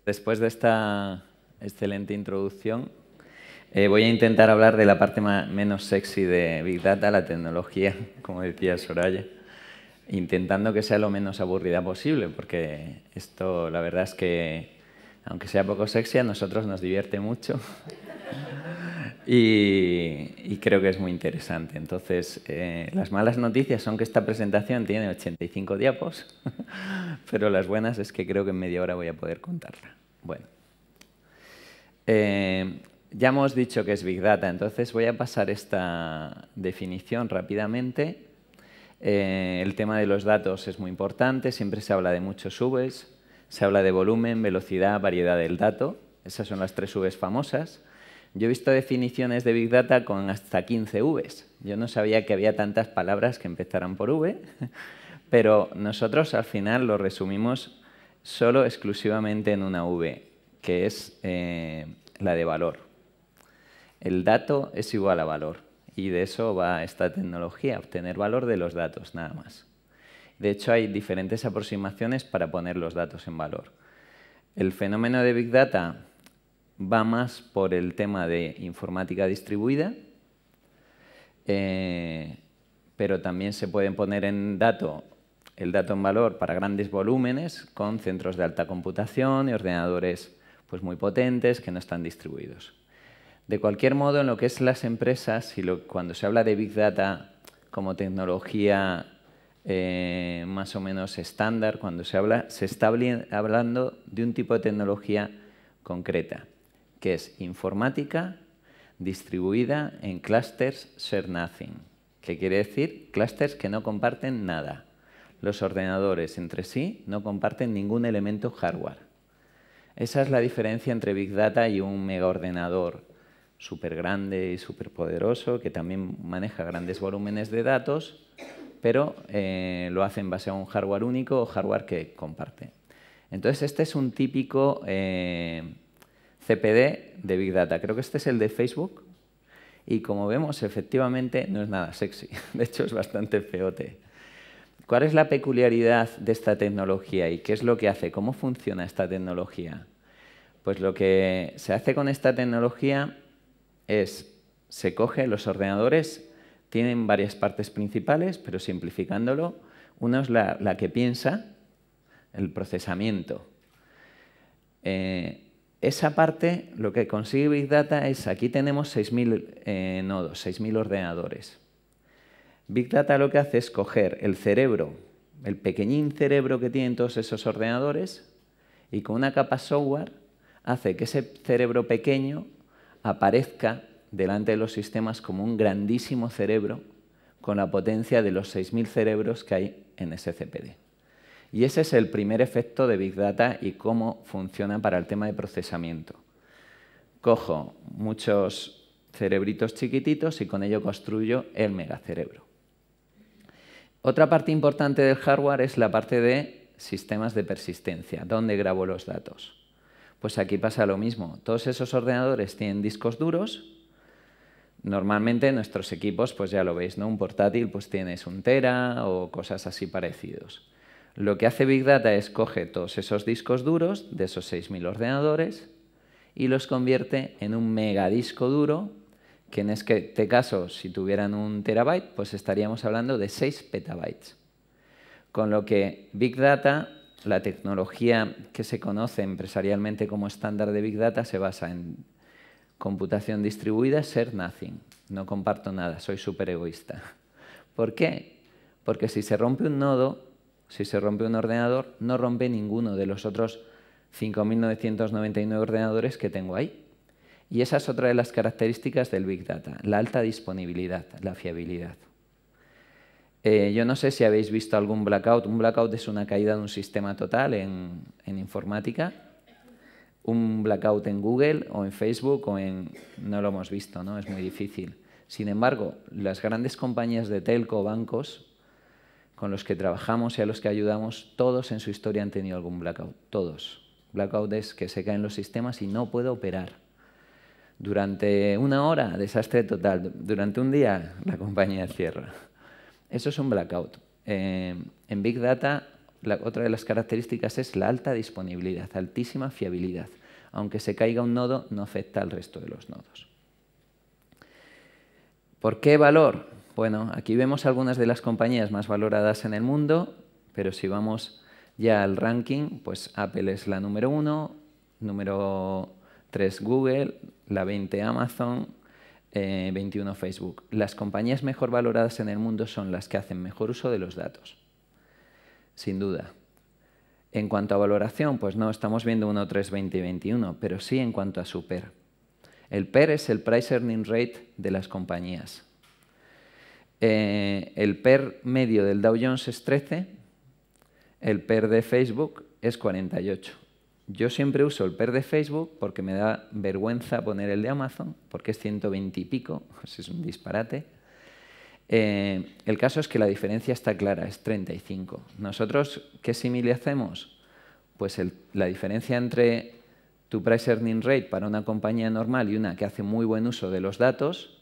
Después de esta excelente introducción, voy a intentar hablar de la parte menos sexy de Big Data, la tecnología, como decía Soraya, intentando que sea lo menos aburrida posible, porque esto, la verdad es que, aunque sea poco sexy, a nosotros nos divierte mucho y creo que es muy interesante. Entonces, las malas noticias son que esta presentación tiene 85 diapos, pero las buenas es que creo que en media hora voy a poder contarla. Bueno. Ya hemos dicho que es Big Data, entonces voy a pasar esta definición rápidamente. El tema de los datos es muy importante, siempre se habla de muchos Vs, se habla de volumen, velocidad, variedad del dato. Esas son las 3 Vs famosas. Yo he visto definiciones de Big Data con hasta 15 Vs. Yo no sabía que había tantas palabras que empezaran por V, pero nosotros al final lo resumimos solo exclusivamente en una V, que es la de valor. El dato es igual a valor y de eso va esta tecnología, obtener valor de los datos, nada más. De hecho, hay diferentes aproximaciones para poner los datos en valor. El fenómeno de Big Data va más por el tema de informática distribuida, pero también se pueden poner el dato en valor para grandes volúmenes con centros de alta computación y ordenadores pues, muy potentes que no están distribuidos. De cualquier modo, en lo que es las empresas, cuando se habla de Big Data como tecnología más o menos estándar, cuando se está hablando de un tipo de tecnología concreta, que es informática distribuida en clusters share nothing, que quiere decir clusters que no comparten nada. Los ordenadores entre sí no comparten ningún elemento hardware. Esa es la diferencia entre Big Data y un megaordenador súper grande y súper poderoso que también maneja grandes volúmenes de datos, pero lo hace en base a un hardware único o hardware que comparte. Entonces, este es un típico CPD de Big Data. Creo que este es el de Facebook y como vemos, efectivamente, no es nada sexy. De hecho, es bastante feote. ¿Cuál es la peculiaridad de esta tecnología y qué es lo que hace? ¿Cómo funciona esta tecnología? Pues lo que se hace con esta tecnología se coge los ordenadores, tienen varias partes principales, pero simplificándolo, una es la que piensa, el procesamiento. Esa parte, lo que consigue Big Data es, aquí tenemos 6.000 nodos, 6.000 ordenadores. Big Data lo que hace es coger el cerebro, el pequeñín cerebro que tienen todos esos ordenadores, y con una capa software hace que ese cerebro pequeño aparezca delante de los sistemas como un grandísimo cerebro con la potencia de los 6.000 cerebros que hay en ese CPD. Y ese es el primer efecto de Big Data y cómo funciona para el tema de procesamiento. Cojo muchos cerebritos chiquititos y con ello construyo el megacerebro. Otra parte importante del hardware es la parte de sistemas de persistencia, donde grabo los datos. Pues aquí pasa lo mismo. Todos esos ordenadores tienen discos duros. Normalmente nuestros equipos, pues ya lo veis, ¿no? Un portátil pues tienes 1 tera o cosas así parecidos. Lo que hace Big Data es coge todos esos discos duros de esos 6.000 ordenadores y los convierte en un megadisco duro, que en este caso, si tuvieran 1 terabyte, pues estaríamos hablando de 6 petabytes. Con lo que Big Data, la tecnología que se conoce empresarialmente como estándar de Big Data, se basa en computación distribuida, share nothing. No comparto nada, soy súper egoísta. ¿Por qué? Porque si se rompe un nodo, si se rompe un ordenador, no rompe ninguno de los otros 5.999 ordenadores que tengo ahí. Y esa es otra de las características del Big Data, la alta disponibilidad, la fiabilidad. Yo no sé si habéis visto algún blackout. Un blackout es una caída de un sistema total en informática. Un blackout en Google o en Facebook no lo hemos visto, ¿no? Es muy difícil. Sin embargo, las grandes compañías de telco o bancos con los que trabajamos y a los que ayudamos, todos en su historia han tenido algún blackout. Todos. Blackout es que se caen los sistemas y no puedo operar. Durante 1 hora, desastre total. Durante un día, la compañía cierra. Eso es un blackout. En Big Data otra de las características es la alta disponibilidad, altísima fiabilidad. Aunque se caiga un nodo, no afecta al resto de los nodos. ¿Por qué valor? Bueno, aquí vemos algunas de las compañías más valoradas en el mundo, pero si vamos ya al ranking, pues Apple es la número 1, número 3 Google, la 20 Amazon, 21 Facebook. Las compañías mejor valoradas en el mundo son las que hacen mejor uso de los datos, sin duda. En cuanto a valoración, pues no estamos viendo 1, 3, 20 y 21, pero sí en cuanto a su PER. El PER es el Price Earning Rate de las compañías. El PER medio del Dow Jones es 13, el PER de Facebook es 48. Yo siempre uso el PER de Facebook porque me da vergüenza poner el de Amazon, porque es 120 y pico, pues es un disparate. El caso es que la diferencia está clara, es 35. Nosotros, ¿qué símil hacemos? Pues la diferencia entre tu Price Earning Rate para una compañía normal y una que hace muy buen uso de los datos,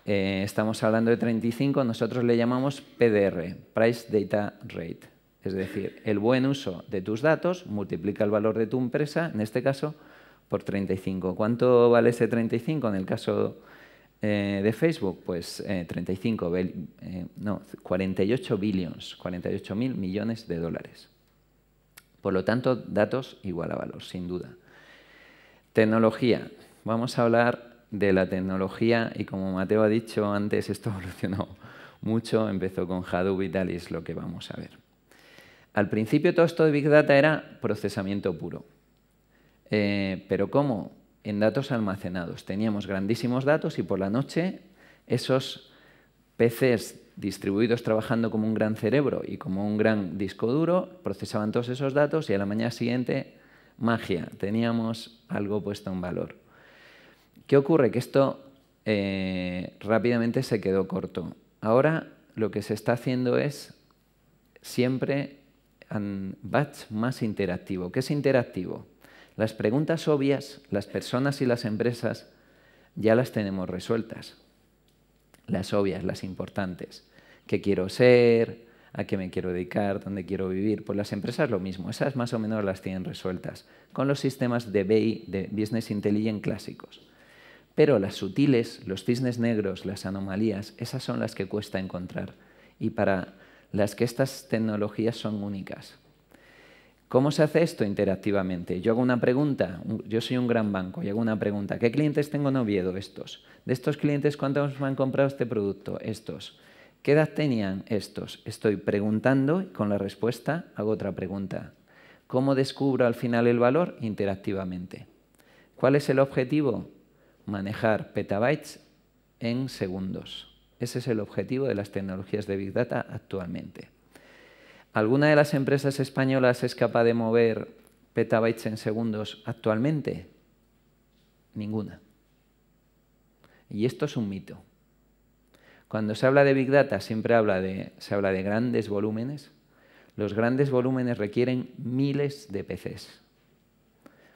estamos hablando de 35, nosotros le llamamos PDR, Price Data Rate. Es decir, el buen uso de tus datos multiplica el valor de tu empresa, en este caso, por 35. ¿Cuánto vale ese 35 en el caso de Facebook? Pues 48 billions, 48.000 millones de dólares. Por lo tanto, datos igual a valor, sin duda. Tecnología. Vamos a hablar de la tecnología y como Mateo ha dicho antes, esto evolucionó mucho, empezó con Hadoop y tal y es lo que vamos a ver. Al principio todo esto de Big Data era procesamiento puro. Pero ¿cómo? En datos almacenados. Teníamos grandísimos datos y por la noche esos PCs distribuidos trabajando como un gran cerebro y como un gran disco duro procesaban todos esos datos y a la mañana siguiente, magia, teníamos algo puesto en valor. ¿Qué ocurre? Que esto rápidamente se quedó corto. Ahora lo que se está haciendo es siempre un batch más interactivo. ¿Qué es interactivo? Las preguntas obvias, las personas y las empresas ya las tenemos resueltas. Las obvias, las importantes. ¿Qué quiero ser? ¿A qué me quiero dedicar? ¿Dónde quiero vivir? Pues las empresas lo mismo. Esas más o menos las tienen resueltas con los sistemas de BI, de Business Intelligence clásicos. Pero las sutiles, los cisnes negros, las anomalías, esas son las que cuesta encontrar. Y para las que estas tecnologías son únicas. ¿Cómo se hace esto interactivamente? Yo hago una pregunta, yo soy un gran banco y hago una pregunta. ¿Qué clientes tengo en Oviedo? Estos. De estos clientes, ¿cuántos me han comprado este producto? Estos. ¿Qué edad tenían? Estos. Estoy preguntando y con la respuesta hago otra pregunta. ¿Cómo descubro al final el valor? Interactivamente. ¿Cuál es el objetivo? Manejar petabytes en segundos. Ese es el objetivo de las tecnologías de Big Data actualmente. ¿Alguna de las empresas españolas es capaz de mover petabytes en segundos actualmente? Ninguna. Y esto es un mito. Cuando se habla de Big Data siempre se habla de grandes volúmenes. Los grandes volúmenes requieren miles de PCs.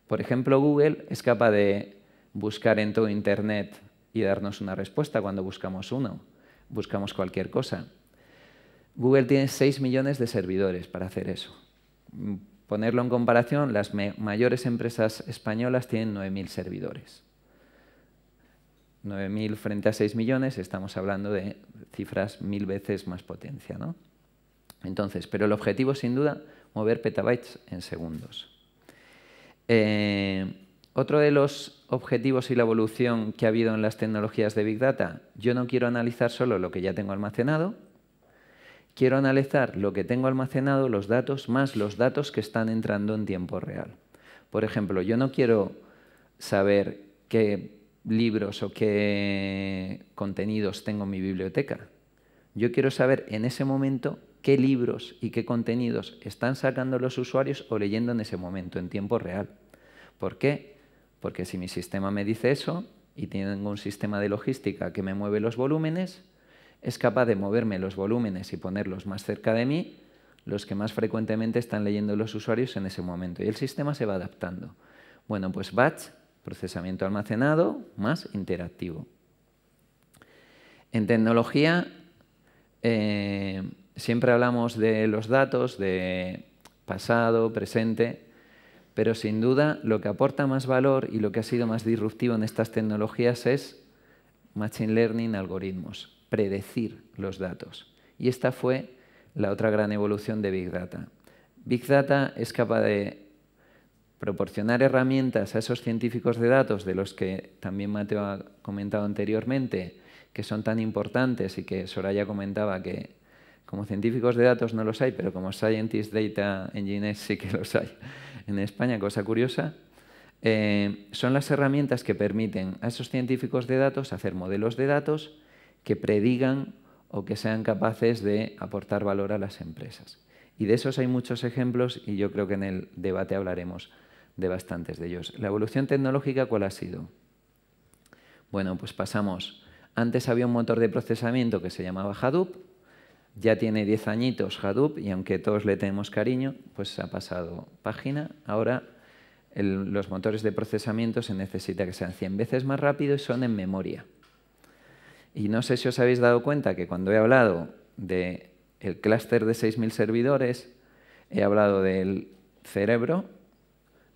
Por ejemplo, Google es capaz de buscar en todo Internet y darnos una respuesta cuando buscamos cualquier cosa. Google tiene 6 millones de servidores para hacer eso. Ponerlo en comparación, las mayores empresas españolas tienen 9.000 servidores. 9.000 frente a 6 millones, estamos hablando de cifras 1000 veces más potencia, ¿no? Entonces, pero el objetivo, sin duda, mover petabytes en segundos. Otro de los objetivos y la evolución que ha habido en las tecnologías de Big Data, yo no quiero analizar solo lo que ya tengo almacenado, quiero analizar lo que tengo almacenado, los datos, más los datos que están entrando en tiempo real. Por ejemplo, yo no quiero saber qué libros o qué contenidos tengo en mi biblioteca. Yo quiero saber en ese momento qué libros y qué contenidos están sacando los usuarios o leyendo en ese momento, en tiempo real. ¿Por qué? Porque si mi sistema me dice eso y tengo un sistema de logística que me mueve los volúmenes, es capaz de moverme los volúmenes y ponerlos más cerca de mí, los que más frecuentemente están leyendo los usuarios en ese momento. Y el sistema se va adaptando. Bueno, pues batch, procesamiento almacenado, más interactivo. En tecnología, siempre hablamos de los datos, de pasado, presente, pero sin duda lo que aporta más valor y lo que ha sido más disruptivo en estas tecnologías es Machine Learning, algoritmos, predecir los datos. Y esta fue la otra gran evolución de Big Data. Big Data es capaz de proporcionar herramientas a esos científicos de datos de los que también Mateo ha comentado anteriormente, que son tan importantes y que Soraya comentaba que como científicos de datos no los hay, pero como Scientist Data Engineers sí que los hay en España, cosa curiosa. Son las herramientas que permiten a esos científicos de datos hacer modelos de datos que predigan o que sean capaces de aportar valor a las empresas. Y de esos hay muchos ejemplos y yo creo que en el debate hablaremos de bastantes de ellos. ¿La evolución tecnológica cuál ha sido? Bueno, pues pasamos. Antes había un motor de procesamiento que se llamaba Hadoop. Ya tiene 10 añitos Hadoop y aunque todos le tenemos cariño, pues ha pasado página. Ahora los motores de procesamiento se necesita que sean 100 veces más rápidos y son en memoria. Y no sé si os habéis dado cuenta que cuando he hablado del clúster de 6.000 servidores, he hablado del cerebro,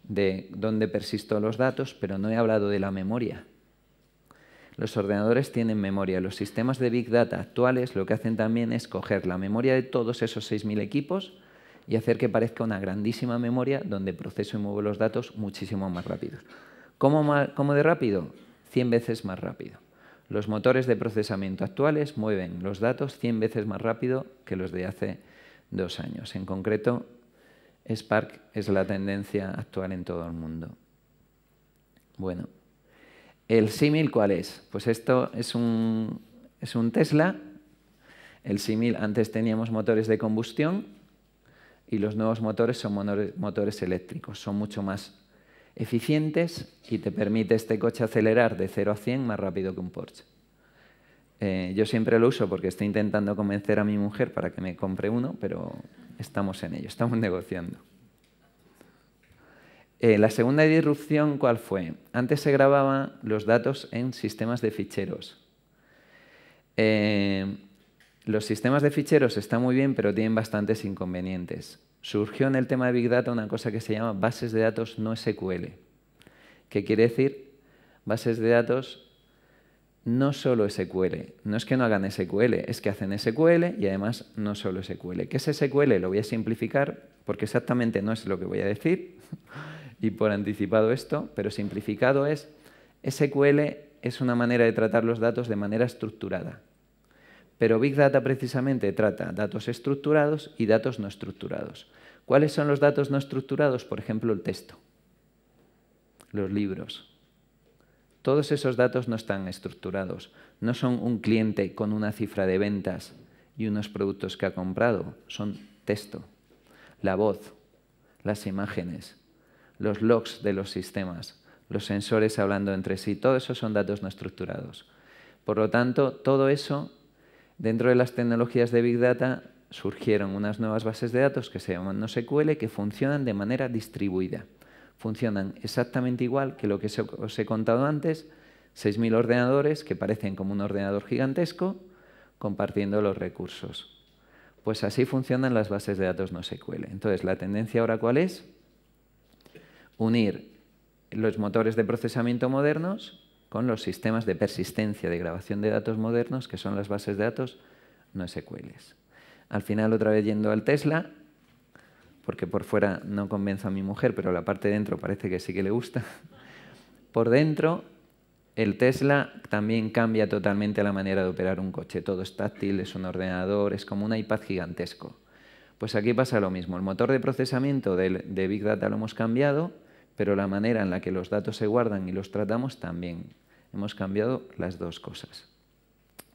de dónde persisto los datos, pero no he hablado de la memoria. Los ordenadores tienen memoria. Los sistemas de Big Data actuales lo que hacen también es coger la memoria de todos esos 6.000 equipos y hacer que parezca una grandísima memoria donde proceso y muevo los datos muchísimo más rápido. ¿Cómo de rápido? 100 veces más rápido. Los motores de procesamiento actuales mueven los datos 100 veces más rápido que los de hace 2 años. En concreto, Spark es la tendencia actual en todo el mundo. Bueno, ¿el símil cuál es? Pues esto es un Tesla. El símil, antes teníamos motores de combustión y los nuevos motores son motores eléctricos. Son mucho más eficientes y te permite este coche acelerar de 0 a 100 más rápido que un Porsche. Yo siempre lo uso porque estoy intentando convencer a mi mujer para que me compre uno, pero estamos en ello, estamos negociando. La segunda disrupción, ¿cuál fue? Antes se grababan los datos en sistemas de ficheros. Los sistemas de ficheros están muy bien, pero tienen bastantes inconvenientes. Surgió en el tema de Big Data una cosa que se llama bases de datos no SQL. ¿Qué quiere decir? Bases de datos no solo SQL. No es que no hagan SQL, es que hacen SQL y además no solo SQL. ¿Qué es SQL? Lo voy a simplificar porque exactamente no es lo que voy a decir y por anticipado esto, pero simplificado es SQL es una manera de tratar los datos de manera estructurada. Pero Big Data precisamente trata datos estructurados y datos no estructurados. ¿Cuáles son los datos no estructurados? Por ejemplo, el texto, los libros. Todos esos datos no están estructurados. No son un cliente con una cifra de ventas y unos productos que ha comprado. Son texto, la voz, las imágenes, los logs de los sistemas, los sensores hablando entre sí. Todo eso son datos no estructurados. Por lo tanto, todo eso, dentro de las tecnologías de Big Data, surgieron unas nuevas bases de datos que se llaman NoSQL que funcionan de manera distribuida. Funcionan exactamente igual que lo que os he contado antes, 6.000 ordenadores que parecen como un ordenador gigantesco compartiendo los recursos. Pues así funcionan las bases de datos NoSQL. Entonces, ¿la tendencia ahora cuál es? Unir los motores de procesamiento modernos con los sistemas de persistencia de grabación de datos modernos, que son las bases de datos NoSQL. Al final, otra vez yendo al Tesla, porque por fuera no convenzo a mi mujer, pero la parte de dentro parece que sí que le gusta. Por dentro, el Tesla también cambia totalmente la manera de operar un coche. Todo es táctil, es un ordenador, es como un iPad gigantesco. Pues aquí pasa lo mismo. El motor de procesamiento de Big Data lo hemos cambiado, pero la manera en la que los datos se guardan y los tratamos también. Hemos cambiado las dos cosas.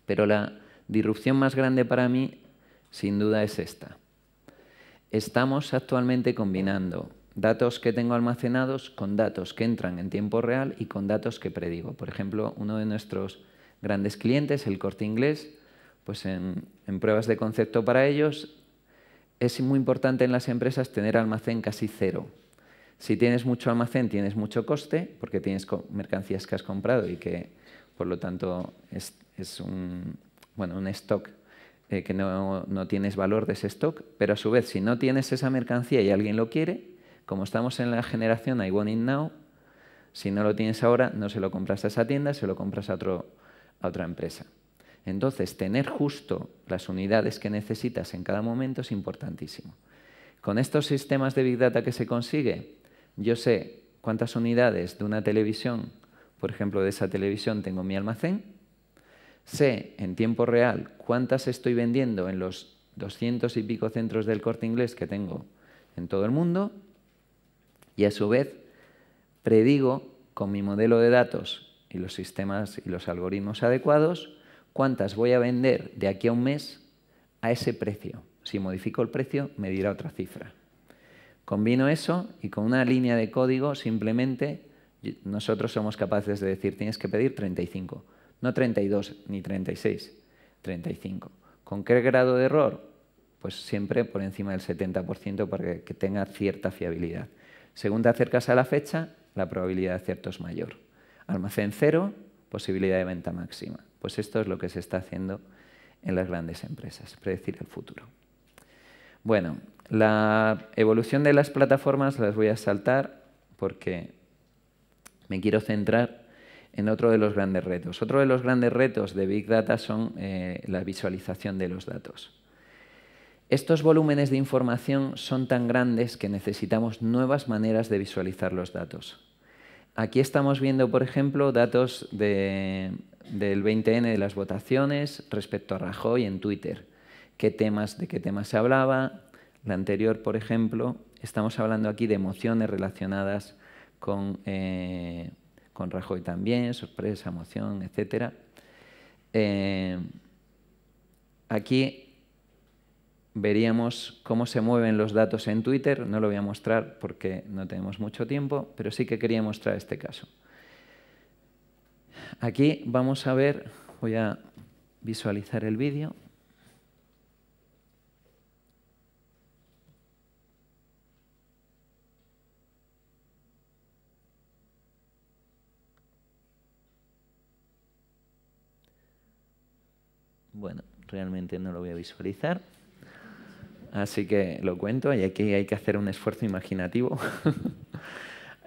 Pero la disrupción más grande para mí, sin duda, es esta. Estamos actualmente combinando datos que tengo almacenados con datos que entran en tiempo real y con datos que predigo. Por ejemplo, uno de nuestros grandes clientes, el Corte Inglés, pues en pruebas de concepto para ellos, es muy importante en las empresas tener almacén casi cero. Si tienes mucho almacén, tienes mucho coste, porque tienes mercancías que has comprado y que, por lo tanto, es un stock que no tienes valor de ese stock, pero a su vez, si no tienes esa mercancía y alguien lo quiere, como estamos en la generación I want it now, si no lo tienes ahora, no se lo compras a esa tienda, se lo compras a otra empresa. Entonces, tener justo las unidades que necesitas en cada momento es importantísimo. Con estos sistemas de Big Data que se consigue, yo sé cuántas unidades de una televisión, por ejemplo, de esa televisión tengo en mi almacén, sé en tiempo real cuántas estoy vendiendo en los 200 y pico centros del Corte Inglés que tengo en todo el mundo y a su vez predigo con mi modelo de datos y los sistemas y los algoritmos adecuados cuántas voy a vender de aquí a un mes a ese precio. Si modifico el precio, me dirá otra cifra. Combino eso y con una línea de código simplemente nosotros somos capaces de decir tienes que pedir 35, no 32 ni 36, 35. ¿Con qué grado de error? Pues siempre por encima del 70% para que tenga cierta fiabilidad. Según te acercas a la fecha, la probabilidad de acierto es mayor. Almacén cero, posibilidad de venta máxima. Pues esto es lo que se está haciendo en las grandes empresas, predecir el futuro. Bueno, la evolución de las plataformas las voy a saltar porque me quiero centrar en otro de los grandes retos. Otro de los grandes retos de Big Data son la visualización de los datos. Estos volúmenes de información son tan grandes que necesitamos nuevas maneras de visualizar los datos. Aquí estamos viendo, por ejemplo, datos del 20N de las votaciones respecto a Rajoy en Twitter. ¿De qué temas se hablaba? La anterior, por ejemplo, estamos hablando aquí de emociones relacionadas con Rajoy también, sorpresa, emoción, etc. Aquí veríamos cómo se mueven los datos en Twitter. No lo voy a mostrar porque no tenemos mucho tiempo, pero sí que quería mostrar este caso. Aquí vamos a ver, voy a visualizar el vídeo. Bueno, realmente no lo voy a visualizar. Así que lo cuento y aquí hay que hacer un esfuerzo imaginativo.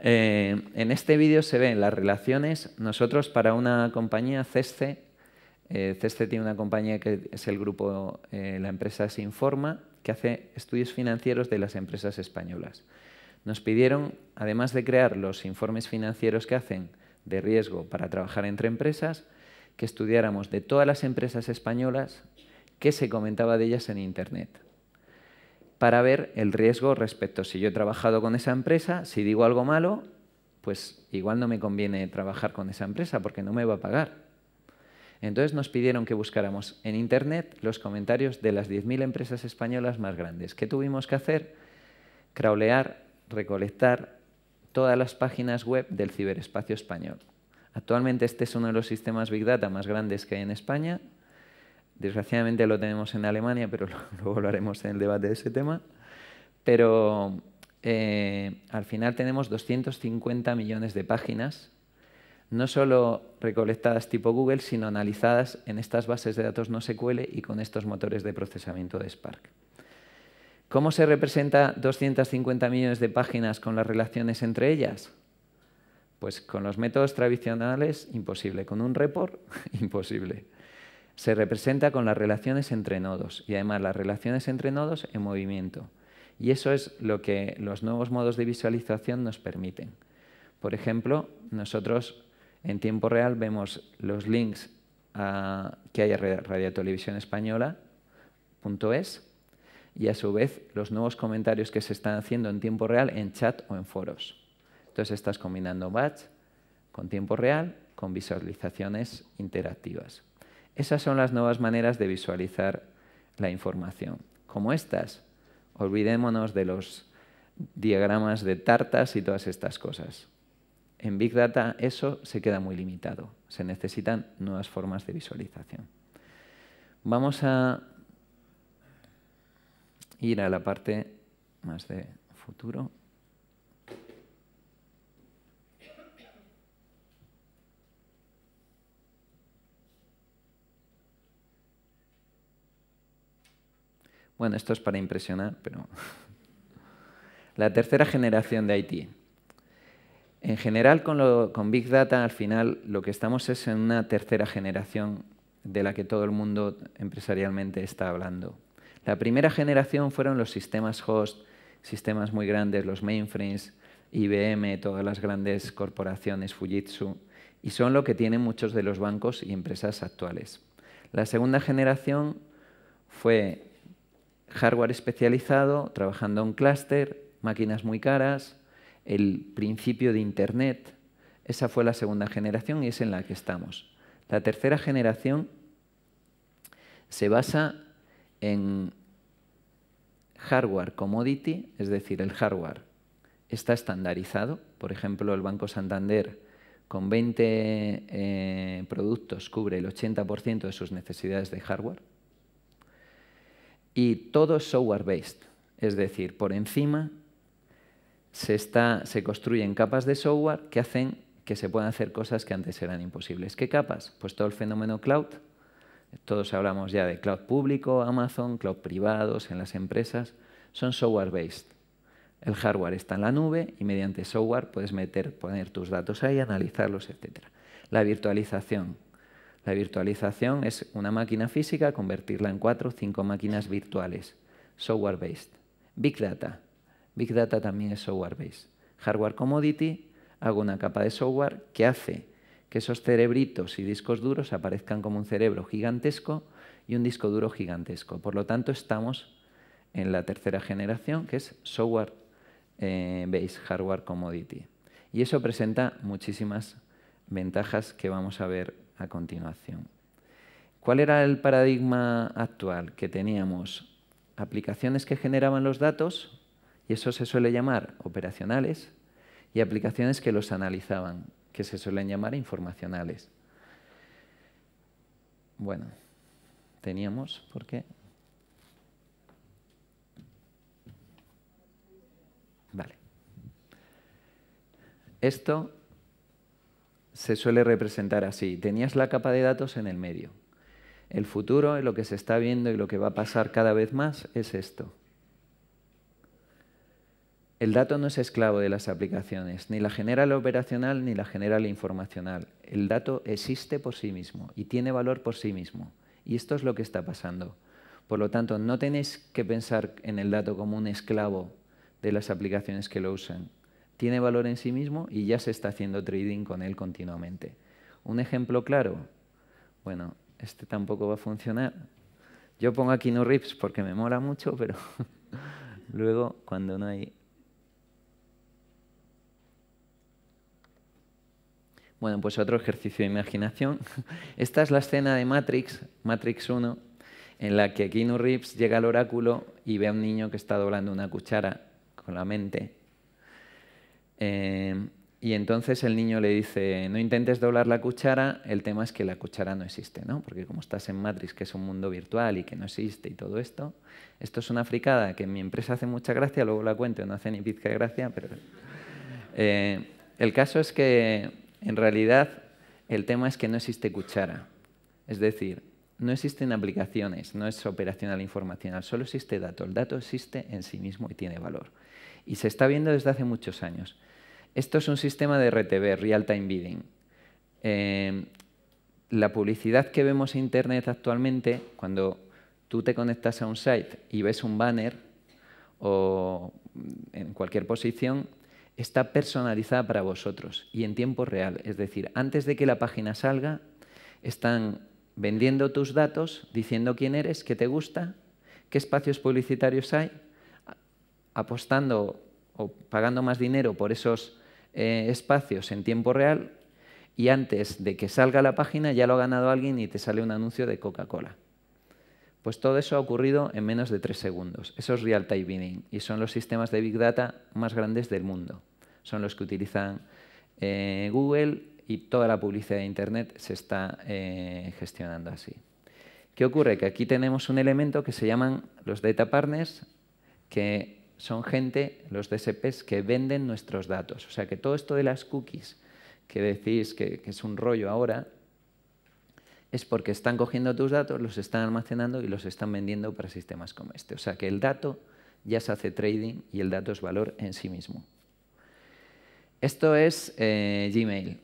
En este vídeo se ven las relaciones. Nosotros para una compañía, CESCE, CESCE tiene una compañía que es el grupo, la empresa se informa, que hace estudios financieros de las empresas españolas. Nos pidieron, además de crear los informes financieros que hacen de riesgo para trabajar entre empresas, que estudiáramos de todas las empresas españolas qué se comentaba de ellas en Internet, para ver el riesgo respecto si yo he trabajado con esa empresa, si digo algo malo, pues igual no me conviene trabajar con esa empresa porque no me va a pagar. Entonces nos pidieron que buscáramos en Internet los comentarios de las 10.000 empresas españolas más grandes. ¿Qué tuvimos que hacer? Crawlear, recolectar todas las páginas web del ciberespacio español. Actualmente este es uno de los sistemas Big Data más grandes que hay en España. Desgraciadamente lo tenemos en Alemania, pero luego lo haremos en el debate de ese tema. Pero al final tenemos 250 millones de páginas, no solo recolectadas tipo Google, sino analizadas en estas bases de datos NoSQL y con estos motores de procesamiento de Spark. ¿Cómo se representa 250 millones de páginas con las relaciones entre ellas? Pues con los métodos tradicionales, imposible. Con un report, imposible. Se representa con las relaciones entre nodos y además las relaciones entre nodos en movimiento. Y eso es lo que los nuevos modos de visualización nos permiten. Por ejemplo, nosotros en tiempo real vemos los links que hay a Radiotelevisión Española.es y a su vez los nuevos comentarios que se están haciendo en tiempo real en chat o en foros. Entonces estás combinando batch con tiempo real con visualizaciones interactivas. Esas son las nuevas maneras de visualizar la información. Como estas, olvidémonos de los diagramas de tartas y todas estas cosas. En Big Data eso se queda muy limitado. Se necesitan nuevas formas de visualización. Vamos a ir a la parte más de futuro. Bueno, esto es para impresionar, pero... La tercera generación de IT. En general, con Big Data, al final, lo que estamos es en una tercera generación de la que todo el mundo empresarialmente está hablando. La primera generación fueron los sistemas host, sistemas muy grandes, los mainframes, IBM, todas las grandes corporaciones, Fujitsu, y son lo que tienen muchos de los bancos y empresas actuales. La segunda generación fue hardware especializado, trabajando en clúster, máquinas muy caras, el principio de Internet. Esa fue la segunda generación y es en la que estamos. La tercera generación se basa en hardware commodity, es decir, el hardware está estandarizado. Por ejemplo, el Banco Santander con 20 productos cubre el 80% de sus necesidades de hardware. Y todo es software-based, es decir, por encima se construyen capas de software que hacen que se puedan hacer cosas que antes eran imposibles. ¿Qué capas? Pues todo el fenómeno cloud. Todos hablamos ya de cloud público, Amazon, cloud privados en las empresas. Son software-based. El hardware está en la nube y mediante software puedes poner tus datos ahí, analizarlos, etc. La virtualización. La virtualización es una máquina física, convertirla en 4 o 5 máquinas virtuales. Software-based. Big Data. Big Data también es software-based. Hardware commodity, hago una capa de software que hace que esos cerebritos y discos duros aparezcan como un cerebro gigantesco y un disco duro gigantesco. Por lo tanto, estamos en la tercera generación, que es software-based, hardware commodity. Y eso presenta muchísimas ventajas que vamos a ver a continuación. ¿Cuál era el paradigma actual? Que teníamos aplicaciones que generaban los datos, y eso se suele llamar operacionales, y aplicaciones que los analizaban, que se suelen llamar informacionales. Bueno, teníamos, ¿por qué? Vale. Esto se suele representar así. Tenías la capa de datos en el medio. El futuro, lo que se está viendo y lo que va a pasar cada vez más es esto. El dato no es esclavo de las aplicaciones, ni la genera la operacional ni la genera la informacional. El dato existe por sí mismo y tiene valor por sí mismo. Y esto es lo que está pasando. Por lo tanto, no tenéis que pensar en el dato como un esclavo de las aplicaciones que lo usan. Tiene valor en sí mismo y ya se está haciendo trading con él continuamente. Un ejemplo claro, bueno, este tampoco va a funcionar. Yo pongo aquí no rips porque me mola mucho, pero luego cuando no hay... Bueno, pues otro ejercicio de imaginación. Esta es la escena de Matrix, Matrix 1, en la que Keanu Reeves llega al oráculo y ve a un niño que está doblando una cuchara con la mente. Y entonces el niño le dice, no intentes doblar la cuchara, el tema es que la cuchara no existe, ¿no? Porque como estás en Matrix, que es un mundo virtual y que no existe y todo esto, esto es una fricada que en mi empresa hace mucha gracia, luego la cuento, no hace ni pizca de gracia, pero... el caso es que en realidad el tema es que no existe cuchara. Es decir, no existen aplicaciones, no es operacional informacional, solo existe dato. El dato existe en sí mismo y tiene valor. Y se está viendo desde hace muchos años. Esto es un sistema de RTB, Real Time Bidding. La publicidad que vemos en Internet actualmente, cuando tú te conectas a un site y ves un banner o en cualquier posición, está personalizada para vosotros y en tiempo real. Es decir, antes de que la página salga, están vendiendo tus datos, diciendo quién eres, qué te gusta, qué espacios publicitarios hay, apostando o pagando más dinero por esos espacios en tiempo real, y antes de que salga la página ya lo ha ganado alguien y te sale un anuncio de Coca-Cola. Pues todo eso ha ocurrido en menos de 3 segundos. Eso es Real Time Bidding y son los sistemas de Big Data más grandes del mundo. Son los que utilizan Google y toda la publicidad de Internet se está gestionando así. ¿Qué ocurre? Que aquí tenemos un elemento que se llaman los Data Partners, que son gente, los DSPs, que venden nuestros datos. O sea que todo esto de las cookies, que decís que es un rollo ahora, es porque están cogiendo tus datos, los están almacenando y los están vendiendo para sistemas como este. O sea que el dato ya se hace trading y el dato es valor en sí mismo. Esto es Gmail.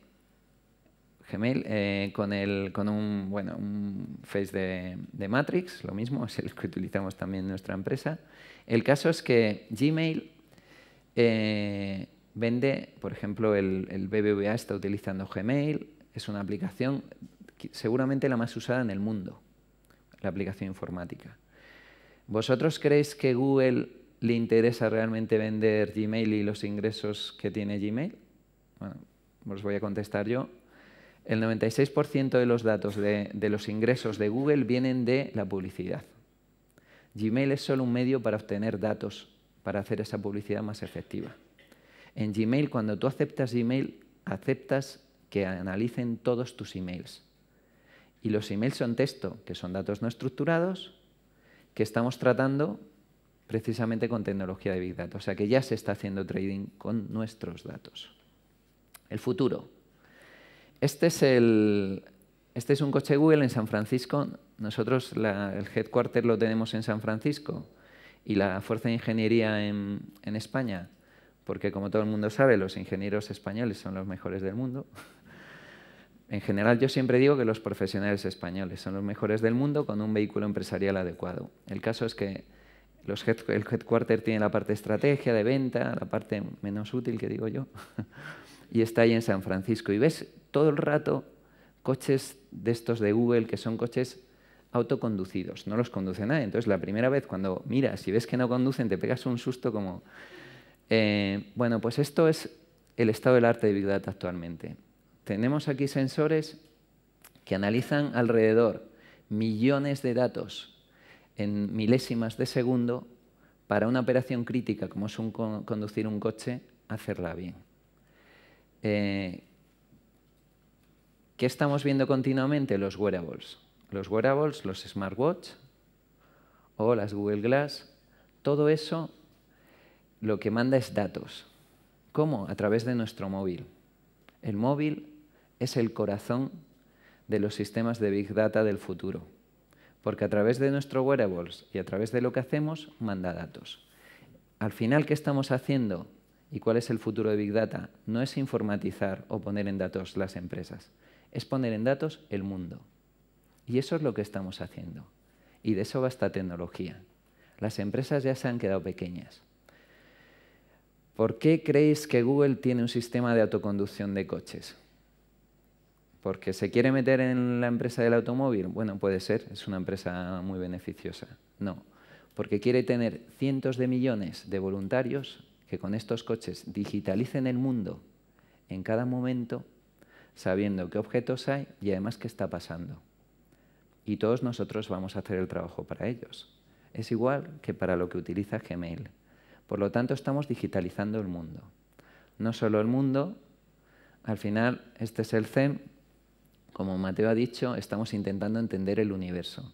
Gmail con un face de Matrix, lo mismo, es el que utilizamos también en nuestra empresa. El caso es que Gmail vende, por ejemplo, el BBVA está utilizando Gmail, es una aplicación seguramente la más usada en el mundo, la aplicación informática. ¿Vosotros creéis que Google le interesa realmente vender Gmail y los ingresos que tiene Gmail? Bueno, os voy a contestar yo. El 96% de los datos de los ingresos de Google vienen de la publicidad. Gmail es solo un medio para obtener datos, para hacer esa publicidad más efectiva. En Gmail, cuando tú aceptas Gmail, aceptas que analicen todos tus emails. Y los emails son texto, que son datos no estructurados, que estamos tratando precisamente con tecnología de Big Data. O sea que ya se está haciendo trading con nuestros datos. El futuro. Este es un coche Google en San Francisco. Nosotros el headquarter lo tenemos en San Francisco y la fuerza de ingeniería en España, porque como todo el mundo sabe, los ingenieros españoles son los mejores del mundo. En general, yo siempre digo que los profesionales españoles son los mejores del mundo con un vehículo empresarial adecuado. El caso es que el headquarter tiene la parte de estrategia, de venta, la parte menos útil, que digo yo, y está ahí en San Francisco. Y ves todo el rato coches de estos de Google que son coches autoconducidos, no los conduce nadie. Entonces, la primera vez cuando miras y ves que no conducen, te pegas un susto como... bueno, pues esto es el estado del arte de Big Data actualmente. Tenemos aquí sensores que analizan alrededor millones de datos en milésimas de segundo para una operación crítica como es conducir un coche, hacerla bien. ¿Qué estamos viendo continuamente? Los wearables. Los wearables, los smartwatch o las Google Glass, todo eso lo que manda es datos. ¿Cómo? A través de nuestro móvil. El móvil es el corazón de los sistemas de Big Data del futuro, porque a través de nuestros wearables y a través de lo que hacemos, manda datos. Al final, ¿qué estamos haciendo y cuál es el futuro de Big Data? No es informatizar o poner en datos las empresas, es poner en datos el mundo. Y eso es lo que estamos haciendo. Y de eso va esta tecnología. Las empresas ya se han quedado pequeñas. ¿Por qué creéis que Google tiene un sistema de autoconducción de coches? ¿Porque se quiere meter en la empresa del automóvil? Bueno, puede ser, es una empresa muy beneficiosa. No, porque quiere tener cientos de millones de voluntarios que con estos coches digitalicen el mundo en cada momento, sabiendo qué objetos hay y además qué está pasando. Y todos nosotros vamos a hacer el trabajo para ellos. Es igual que para lo que utiliza Gmail. Por lo tanto, estamos digitalizando el mundo. No solo el mundo, al final, este es el CERN. Como Mateo ha dicho, estamos intentando entender el universo.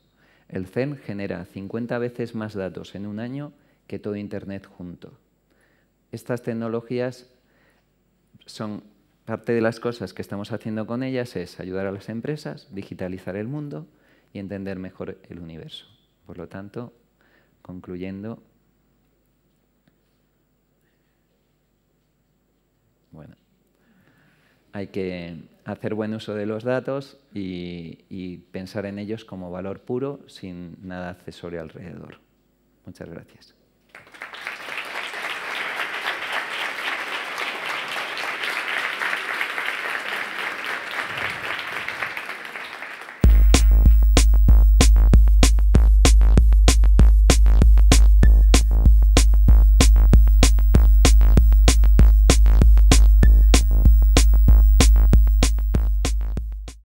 El CERN genera 50 veces más datos en un año que todo Internet junto. Estas tecnologías son parte de las cosas que estamos haciendo con ellas, es ayudar a las empresas, digitalizar el mundo y entender mejor el universo. Por lo tanto, concluyendo, bueno, hay que hacer buen uso de los datos y pensar en ellos como valor puro, sin nada accesorio alrededor. Muchas gracias.